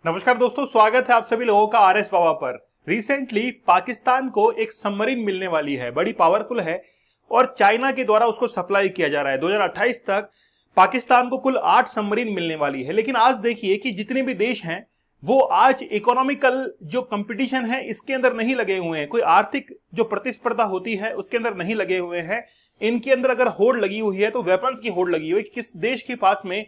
नमस्कार दोस्तों, स्वागत है आप सभी लोगों का आर एस बाबा पर। रिसेंटली पाकिस्तान को एक सबमरीन मिलने वाली है, बड़ी पावरफुल है और चाइना के द्वारा उसको सप्लाई किया जा रहा है। 2028 तक पाकिस्तान को कुल 8 सबमरीन मिलने वाली है। लेकिन आज देखिए कि जितने भी देश हैं वो आज इकोनॉमिकल जो कंपटीशन है इसके अंदर नहीं लगे हुए हैं, कोई आर्थिक जो प्रतिस्पर्धा होती है उसके अंदर नहीं लगे हुए हैं। इनके अंदर अगर होड़ लगी हुई है तो वेपन्स की होड़ लगी हुई है, किस देश के पास में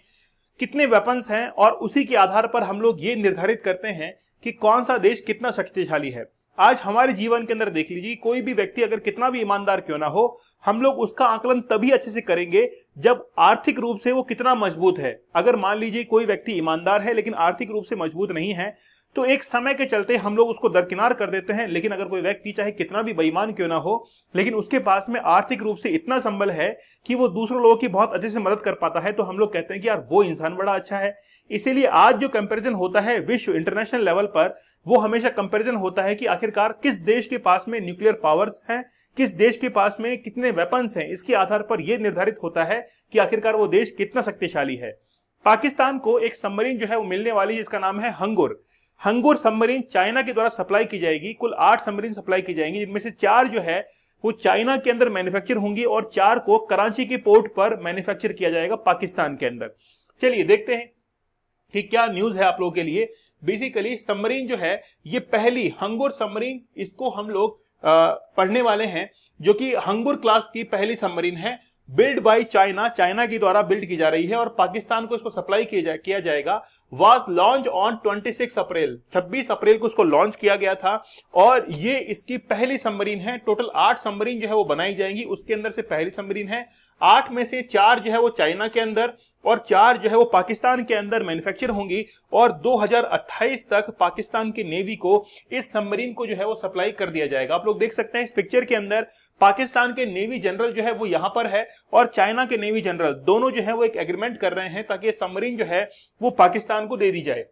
कितने वेपन्स हैं और उसी के आधार पर हम लोग ये निर्धारित करते हैं कि कौन सा देश कितना शक्तिशाली है। आज हमारे जीवन के अंदर देख लीजिए, कोई भी व्यक्ति अगर कितना भी ईमानदार क्यों ना हो, हम लोग उसका आकलन तभी अच्छे से करेंगे जब आर्थिक रूप से वो कितना मजबूत है। अगर मान लीजिए कोई व्यक्ति ईमानदार है लेकिन आर्थिक रूप से मजबूत नहीं है तो एक समय के चलते हम लोग उसको दरकिनार कर देते हैं। लेकिन अगर कोई व्यक्ति चाहे कितना भी बेईमान क्यों ना हो लेकिन उसके पास में आर्थिक रूप से इतना संबल है कि वो दूसरों लोगों की बहुत अच्छे से मदद कर पाता है, तो हम लोग कहते हैं कि यार वो इंसान बड़ा अच्छा है। इसीलिए आज जो कंपैरिजन होता है विश्व इंटरनेशनल लेवल पर, वो हमेशा कंपैरिजन होता है कि आखिरकार किस देश के पास में न्यूक्लियर पावर्स हैं, किस देश के पास में कितने वेपन्स हैं। इसके आधार पर यह निर्धारित होता है कि आखिरकार वो देश कितना शक्तिशाली है। पाकिस्तान को एक सबमरीन जो है वो मिलने वाली है जिसका नाम है हंगुर। हंगुर सबमरीन चाइना के द्वारा सप्लाई की जाएगी। कुल 8 सबमरीन सप्लाई की जाएंगी, जिनमें से 4 जो है वो चाइना के अंदर मैन्युफैक्चर होंगी और 4 को कराची के पोर्ट पर मैन्युफैक्चर किया जाएगा पाकिस्तान के अंदर। चलिए देखते हैं कि क्या न्यूज है आप लोगों के लिए। बेसिकली सबमरीन जो है ये पहली हंगुर सबमरीन, इसको हम लोग पढ़ने वाले हैं, जो कि हंगुर क्लास की पहली सबमरीन है। बिल्ड बाय चाइना, चाइना के द्वारा बिल्ड की जा रही है और पाकिस्तान को इसको सप्लाई किया जाएगा। वाज लॉन्च ऑन 26 अप्रैल, 26 अप्रैल को इसको लॉन्च किया गया था और ये इसकी पहली सबमरीन है। टोटल 8 सबमरीन जो है वो बनाई जाएंगी, उसके अंदर से पहली सबमरीन है। 8 में से 4 जो है वो चाइना के अंदर और 4 जो है वो पाकिस्तान के अंदर मैन्युफैक्चर होंगी और 2028 तक पाकिस्तान की नेवी को इस सबमरीन को जो है वो सप्लाई कर दिया जाएगा। आप लोग देख सकते हैं इस पिक्चर के अंदर पाकिस्तान के नेवी जनरल जो है वो यहां पर है और चाइना के नेवी जनरल दोनों जो है वो एक एग्रीमेंट कर रहे हैं ताकि सबमरीन जो है वो पाकिस्तान को दे दी जाए।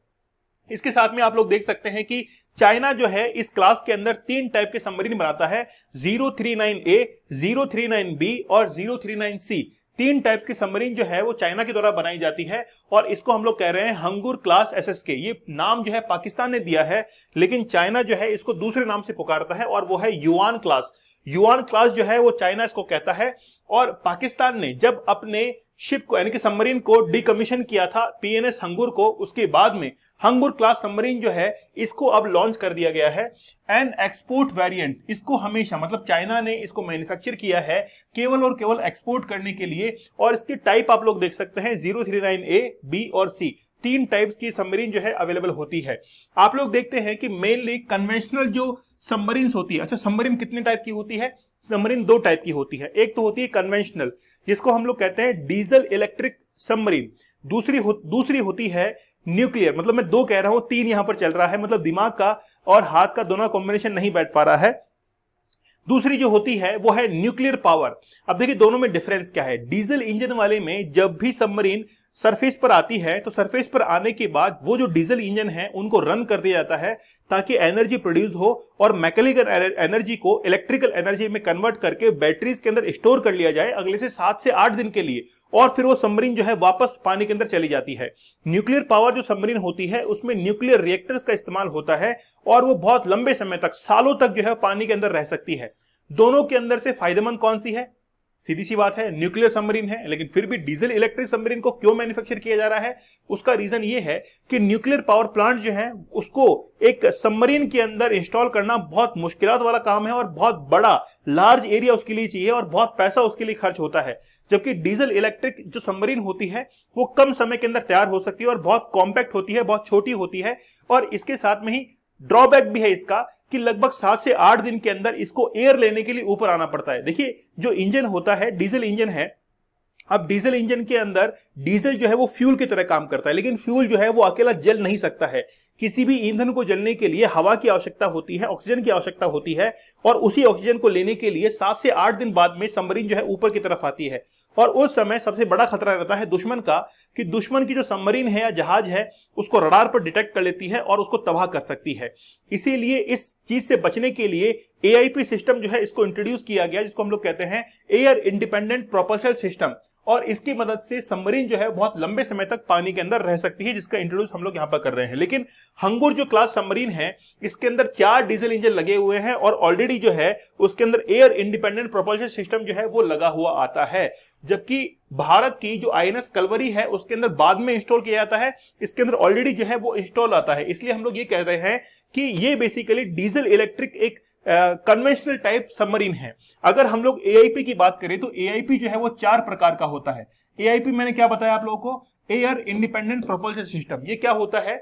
इसके साथ में आप लोग देख सकते हैं कि चाइना जो है इस क्लास के अंदर 3 टाइप के सबमरीन बनाता है, 039A, 039B और 039C। 3 टाइप्स की सबमरीन जो है वो चाइना के द्वारा बनाई जाती है और इसको हम लोग कह रहे हैं हंगुर क्लास SSK। ये नाम जो है पाकिस्तान ने दिया है, लेकिन चाइना जो है इसको दूसरे नाम से पुकारता है और वो है युआन क्लास। युआन क्लास जो है वो चाइना इसको कहता है। और पाकिस्तान ने जब अपने शिप को यानी कि सबमरीन को डिकमीशन किया था PNS हंगुर को, उसके बाद में हंगुर क्लास सबमरीन जो है इसको अब लॉन्च कर दिया गया है। एन एक्सपोर्ट वेरिएंट, इसको हमेशा मतलब चाइना ने इसको मैन्युफैक्चर किया है केवल और केवल एक्सपोर्ट करने के लिए। और इसकी टाइप आप लोग देख सकते हैं 039A, B और C, 3 टाइप्स की सबमरीन जो है अवेलेबल होती है। आप लोग देखते हैं कि मेनली कन्वेंशनल जो सबमरीन होती है, अच्छा सबमरीन कितने टाइप की होती है? सबमरीन 2 टाइप की होती है। एक तो होती है कन्वेंशनल, जिसको हम लोग कहते हैं डीजल इलेक्ट्रिक सबमरीन। दूसरी होती है न्यूक्लियर, मतलब मैं 2 कह रहा हूं, 3 यहां पर चल रहा है, मतलब दिमाग का और हाथ का दोनों कॉम्बिनेशन नहीं बैठ पा रहा है। दूसरी जो होती है वो है न्यूक्लियर पावर। अब देखिए दोनों में डिफरेंस क्या है। डीजल इंजन वाले में जब भी सबमरीन सरफेस पर आती है तो सरफेस पर आने के बाद वो जो डीजल इंजन है उनको रन कर दिया जाता है ताकि एनर्जी प्रोड्यूस हो और मैकेनिकल एनर्जी को इलेक्ट्रिकल एनर्जी में कन्वर्ट करके बैटरीज के अंदर स्टोर कर लिया जाए अगले से 7 से 8 दिन के लिए, और फिर वो सबमरीन जो है वापस पानी के अंदर चली जाती है। न्यूक्लियर पावर जो सबमरीन होती है उसमें न्यूक्लियर रिएक्टर्स का इस्तेमाल होता है और वो बहुत लंबे समय तक, सालों तक जो है पानी के अंदर रह सकती है। दोनों के अंदर से फायदेमंद कौन सी है? सीधी सी बात है, न्यूक्लियर सबमरीन है। लेकिन फिर भी डीजल इलेक्ट्रिक सबमरीन को क्यों मैन्युफैक्चर किया जा रहा है? उसका रीजन ये है कि न्यूक्लियर पावर प्लांट जो है उसको एक सबमरीन के अंदर इंस्टॉल करना बहुत मुश्किलात वाला काम है और बहुत बड़ा लार्ज एरिया उसके लिए चाहिए और बहुत पैसा उसके लिए खर्च होता है। जबकि डीजल इलेक्ट्रिक जो सबमरीन होती है वो कम समय के अंदर तैयार हो सकती है और बहुत कॉम्पैक्ट होती है, बहुत छोटी होती है। और इसके साथ में ही ड्रॉबैक भी है इसका कि लगभग 7 से 8 दिन के अंदर इसको एयर लेने के लिए ऊपर आना पड़ता है। देखिए जो इंजन होता है डीजल इंजन है, अब डीजल इंजन के अंदर डीजल जो है वो फ्यूल की तरह काम करता है, लेकिन फ्यूल जो है वो अकेला जल नहीं सकता है। किसी भी ईंधन को जलने के लिए हवा की आवश्यकता होती है, ऑक्सीजन की आवश्यकता होती है और उसी ऑक्सीजन को लेने के लिए 7 से 8 दिन बाद में सबमरीन जो है ऊपर की तरफ आती है। और उस समय सबसे बड़ा खतरा रहता है दुश्मन का, कि दुश्मन की जो सबमरीन है या जहाज है उसको रडार पर डिटेक्ट कर लेती है और उसको तबाह कर सकती है। इसीलिए इस चीज से बचने के लिए AIP सिस्टम जो है इसको इंट्रोड्यूस किया गया, जिसको हम लोग कहते हैं एयर इंडिपेंडेंट प्रोपल्शन सिस्टम। और इसकी मदद से सबमरीन जो है बहुत लंबे समय तक पानी के अंदर रह सकती है, जिसका इंट्रोड्यूस हम लोग यहां पर कर रहे हैं। लेकिन हंगुर जो क्लास सबमरीन है इसके अंदर 4 डीजल इंजन लगे हुए हैं और ऑलरेडी जो है उसके अंदर एयर इंडिपेंडेंट प्रोपल्शन सिस्टम जो है वो लगा हुआ आता है, जबकि भारत की जो आईएनएस कलवरी है उसके अंदर बाद में इंस्टॉल किया जाता है, इसके अंदर ऑलरेडी जो है वो इंस्टॉल आता है। इसलिए हम लोग ये कह रहे हैं कि ये बेसिकली डीजल इलेक्ट्रिक एक कन्वेंशनल टाइप सबमरीन है। अगर हम लोग एआईपी की बात करें तो एआईपी जो है वो 4 प्रकार का होता है। एआईपी मैंने क्या बताया आप लोगों को, एयर इंडिपेंडेंट प्रोपल्शन सिस्टम। ये क्या होता है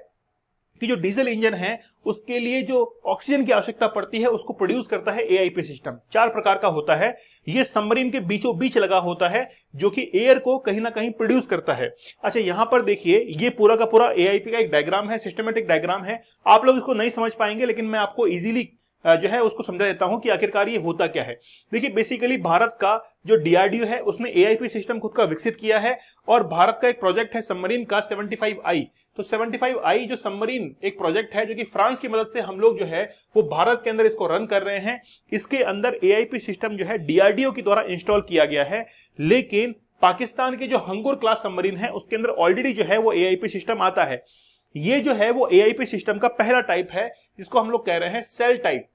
कि जो डीजल इंजन है उसके लिए जो ऑक्सीजन की आवश्यकता पड़ती है उसको प्रोड्यूस करता है एआईपी सिस्टम। 4 प्रकार का होता है। ये सबमरीन के बीचों बीच लगा होता है जो कि एयर को कहीं ना कहीं प्रोड्यूस करता है। अच्छा, यहां पर देखिए ये पूरा का पूरा एआईपी का एक डायग्राम है, सिस्टमेटिक डायग्राम है। आप लोग इसको नहीं समझ पाएंगे लेकिन मैं आपको इजीली जो है उसको समझा देता हूं कि आखिरकार ये होता क्या है। देखिए बेसिकली भारत का जो डीआरडीओ है उसने एआईपी सिस्टम खुद का विकसित किया है और भारत का एक प्रोजेक्ट है सबमरीन का 75I। तो 75I जो सबमरीन एक प्रोजेक्ट है जो कि फ्रांस की मदद से हम लोग जो है वो भारत के अंदर इसको रन कर रहे हैं। इसके अंदर एआईपी सिस्टम जो है डीआरडीओ के द्वारा इंस्टॉल किया गया है, लेकिन पाकिस्तान के जो हंगुर क्लास सबमरीन है उसके अंदर ऑलरेडी जो है वो एआईपी सिस्टम आता है। ये जो है वो एआईपी सिस्टम का पहला टाइप है जिसको हम लोग कह रहे हैं सेल टाइप।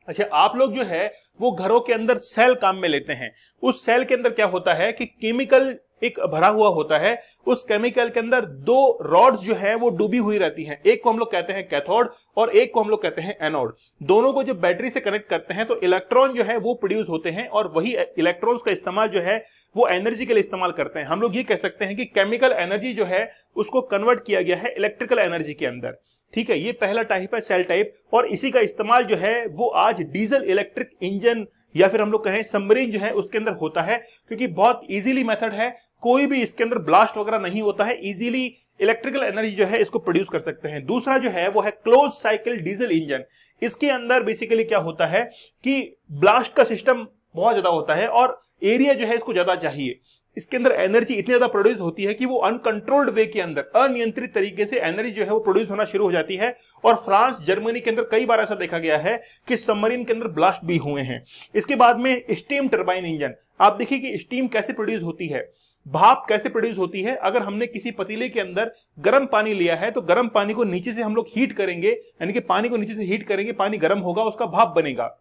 अच्छा, आप लोग जो है वो घरों के अंदर सेल काम में लेते हैं। उस सेल के अंदर क्या होता है कि केमिकल एक भरा हुआ होता है, उस केमिकल के अंदर 2 रॉड्स जो है वो डूबी हुई रहती हैं। एक को हम लोग कहते हैं कैथोड और एक को हम लोग कहते हैं एनोड। दोनों को जब बैटरी से कनेक्ट करते हैं तो इलेक्ट्रॉन जो है वो प्रोड्यूस होते हैं और वही इलेक्ट्रॉन्स का इस्तेमाल जो है वो एनर्जी के लिए इस्तेमाल करते हैं। हम लोग ये कह सकते हैं कि केमिकल एनर्जी जो है उसको कन्वर्ट किया गया है इलेक्ट्रिकल एनर्जी के अंदर। ठीक है, ये पहला टाइप है सेल टाइप और इसी का इस्तेमाल जो है वो आज डीजल इलेक्ट्रिक इंजन या फिर हम लोग कहें सबमरीन जो है उसके अंदर होता है, क्योंकि बहुत इजीली मेथड है, कोई भी इसके अंदर ब्लास्ट वगैरह नहीं होता है, इजीली इलेक्ट्रिकल एनर्जी जो है इसको प्रोड्यूस कर सकते हैं। दूसरा जो है वो है क्लोज साइकिल डीजल इंजन। इसके अंदर बेसिकली क्या होता है कि ब्लास्ट का सिस्टम बहुत ज्यादा होता है और एरिया जो है इसको ज्यादा चाहिए। इसके अंदर एनर्जी इतनी ज्यादा प्रोड्यूस होती है कि वो अनकंट्रोल्ड वे के अंदर अनियंत्रित तरीके से एनर्जी जो है वो प्रोड्यूस होना शुरू हो जाती है। और फ्रांस, जर्मनी के अंदर कई बार ऐसा देखा गया है कि सबमरीन के अंदर ब्लास्ट भी हुए हैं। इसके बाद में स्टीम टरबाइन इंजन। आप देखिए कि स्टीम कैसे प्रोड्यूस होती है, भाप कैसे प्रोड्यूस होती है। अगर हमने किसी पतीले के अंदर गर्म पानी लिया है तो गर्म पानी को नीचे से हम लोग हीट करेंगे, यानी कि पानी को नीचे से हीट करेंगे, पानी गर्म होगा, उसका भाप बनेगा।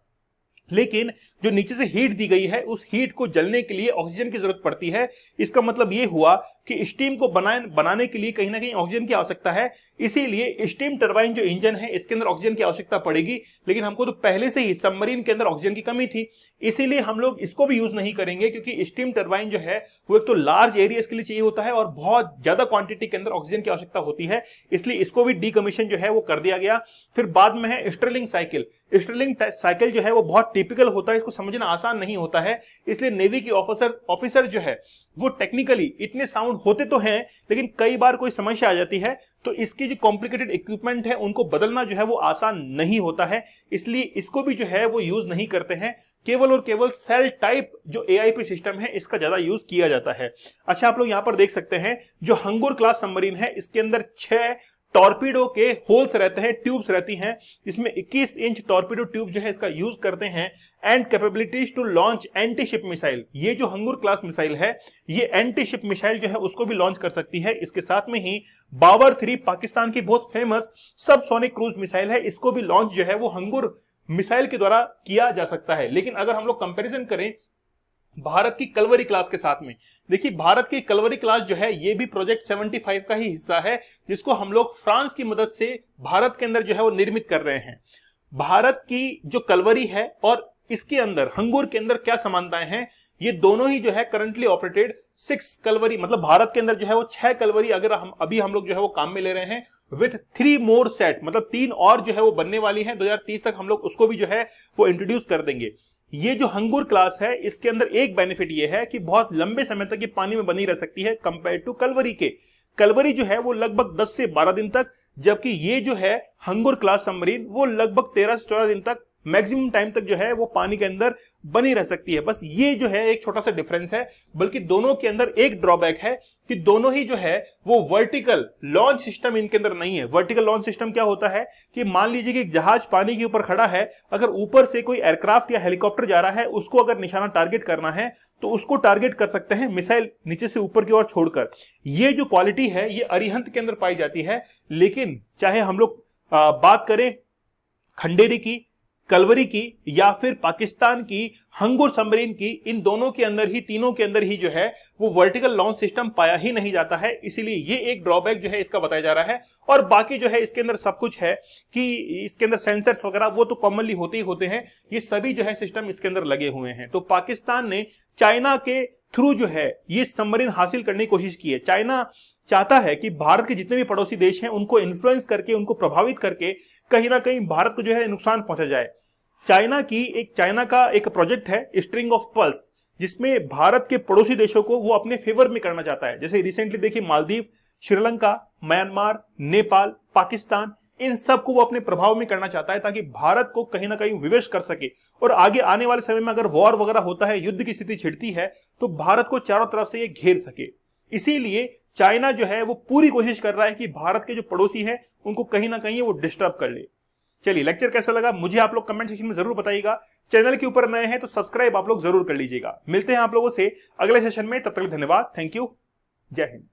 लेकिन जो नीचे से हीट दी गई है उस हीट को जलने के लिए ऑक्सीजन की जरूरत पड़ती है। इसका मतलब ये हुआ कि स्टीम को बनाने के लिए कहीं ना कहीं ऑक्सीजन की आवश्यकता है। इसीलिए स्टीम टरबाइन जो इंजन है इसके अंदर ऑक्सीजन की आवश्यकता पड़ेगी, लेकिन हमको तो पहले से ही सबमरीन के अंदर ऑक्सीजन की कमी थी, इसीलिए हम लोग इसको भी यूज नहीं करेंगे, क्योंकि स्टीम टरबाइन जो है वो एक तो लार्ज एरिया के लिए चाहिए होता है और बहुत ज्यादा क्वांटिटी के अंदर ऑक्सीजन की आवश्यकता होती है, इसलिए इसको भी डीकमीशन जो है वो कर दिया गया। फिर बाद में है स्टर्लिंग साइकिल। स्टर्लिंग साइकिल जो है वो बहुत टिपिकल होता है, इसको समझना आसान नहीं होता है, इसलिए नेवी की ऑफिसर जो है वो टेक्निकली इतने साउंड होते तो हैं, लेकिन कई बार कोई समस्या आ जाती है तो इसकी जो कॉम्प्लिकेटेड इक्विपमेंट है उनको बदलना जो है वो आसान नहीं होता है, इसलिए इसको भी जो है वो यूज नहीं करते हैं। केवल और केवल सेल टाइप जो एआईपी सिस्टम है इसका ज्यादा यूज किया जाता है। अच्छा, आप लोग यहां पर देख सकते हैं जो हंगुर क्लास सबमरीन है इसके अंदर 6 टॉर्पीडो के होल्स रहते हैं, ट्यूब्स रहती हैं, जिसमें 21 इंच टॉर्पीडो ट्यूब जो है इसका यूज करते हैं। And capabilities to launch anti ship missile. ये जो हंगुर क्लास मिसाइल है ये एंटी शिप मिसाइल जो है उसको भी लॉन्च कर सकती है। इसके साथ में ही बाबर 3 पाकिस्तान की बहुत फेमस सबसोनिक क्रूज मिसाइल है, इसको भी लॉन्च जो है वो हंगुर मिसाइल के द्वारा किया जा सकता है। लेकिन अगर हम लोग कंपेरिजन करें भारत की कलवरी क्लास के साथ में, देखिए भारत की कलवरी क्लास जो है ये भी प्रोजेक्ट 75 का ही हिस्सा है, जिसको हम लोग फ्रांस की मदद से भारत के अंदर जो है वो निर्मित कर रहे हैं। भारत की जो कलवरी है और इसके अंदर हंगुर के अंदर क्या समानताएं हैं, ये दोनों ही जो है करंटली ऑपरेटेड 6 कलवरी, मतलब भारत के अंदर जो है वो 6 कलवरी अगर हम लोग जो है वो काम में ले रहे हैं विथ 3 मोर सेट, मतलब 3 और जो है वो बनने वाली है। 2030 तक हम लोग उसको भी जो है वो इंट्रोड्यूस कर देंगे। ये जो हंगुर क्लास है इसके अंदर एक बेनिफिट ये है कि बहुत लंबे समय तक ये पानी में बनी रह सकती है कंपेयर टू कलवरी के। कलवरी जो है वो लगभग 10 से 12 दिन तक, जबकि ये जो है हंगुर क्लास सबमरीन वो लगभग 13 से 14 दिन तक मैक्सिमम टाइम तक जो है वो पानी के अंदर बनी रह सकती है। बस ये जो है एक छोटा सा डिफरेंस है, बल्कि दोनों के अंदर एक ड्रॉबैक है कि दोनों ही जो है वो वर्टिकल लॉन्च सिस्टम इनके अंदर नहीं है। वर्टिकल लॉन्च सिस्टम क्या होता है कि मान लीजिए कि एक जहाज पानी के ऊपर खड़ा है, अगर ऊपर से कोई एयरक्राफ्ट या हेलीकॉप्टर जा रहा है, उसको अगर निशाना टारगेट करना है तो उसको टारगेट कर सकते हैं मिसाइल नीचे से ऊपर की ओर छोड़कर। ये जो क्वालिटी है ये अरिहंत के अंदर पाई जाती है। लेकिन चाहे हम लोग बात करें खंडेरी की, कलवरी की या फिर पाकिस्तान की हंगुर सबमरीन की, इन दोनों के अंदर ही, तीनों के अंदर ही जो है वो वर्टिकल लॉन्च सिस्टम पाया ही नहीं जाता है। इसीलिए ये एक ड्रॉबैक जो है इसका बताया जा रहा है। और बाकी जो है इसके अंदर सब कुछ है कि इसके अंदर सेंसर्स वगैरह वो तो कॉमनली होते ही होते हैं, ये सभी जो है सिस्टम इसके अंदर लगे हुए हैं। तो पाकिस्तान ने चाइना के थ्रू जो है ये सबमरीन हासिल करने की कोशिश की है। चाइना चाहता है कि भारत के जितने भी पड़ोसी देश हैं उनको इन्फ्लुएंस करके, उनको प्रभावित करके कहीं ना कहीं भारत को जो है नुकसान पहुंचा जाए। चाइना का एक प्रोजेक्ट है स्ट्रिंग ऑफ पर्ल्स, जिसमें भारत के पड़ोसी देशों को वो अपने फेवर में करना चाहता है। जैसे रिसेंटली देखिए मालदीव, श्रीलंका, म्यांमार, नेपाल, पाकिस्तान, इन सब को वो अपने प्रभाव में करना चाहता है ताकि भारत को कहीं ना कहीं विवश कर सके। और आगे आने वाले समय में अगर वॉर वगैरह होता है, युद्ध की स्थिति छिड़ती है, तो भारत को चारों तरफ से ये घेर सके। इसीलिए चाइना जो है वो पूरी कोशिश कर रहा है कि भारत के जो पड़ोसी हैं उनको कहीं ना कहीं वो डिस्टर्ब कर ले। चलिए, लेक्चर कैसा लगा मुझे आप लोग कमेंट सेक्शन में जरूर बताइएगा। चैनल के ऊपर नए हैं तो सब्सक्राइब आप लोग जरूर कर लीजिएगा। मिलते हैं आप लोगों से अगले सेशन में, तब तक धन्यवाद, थैंक यू, जय हिंद।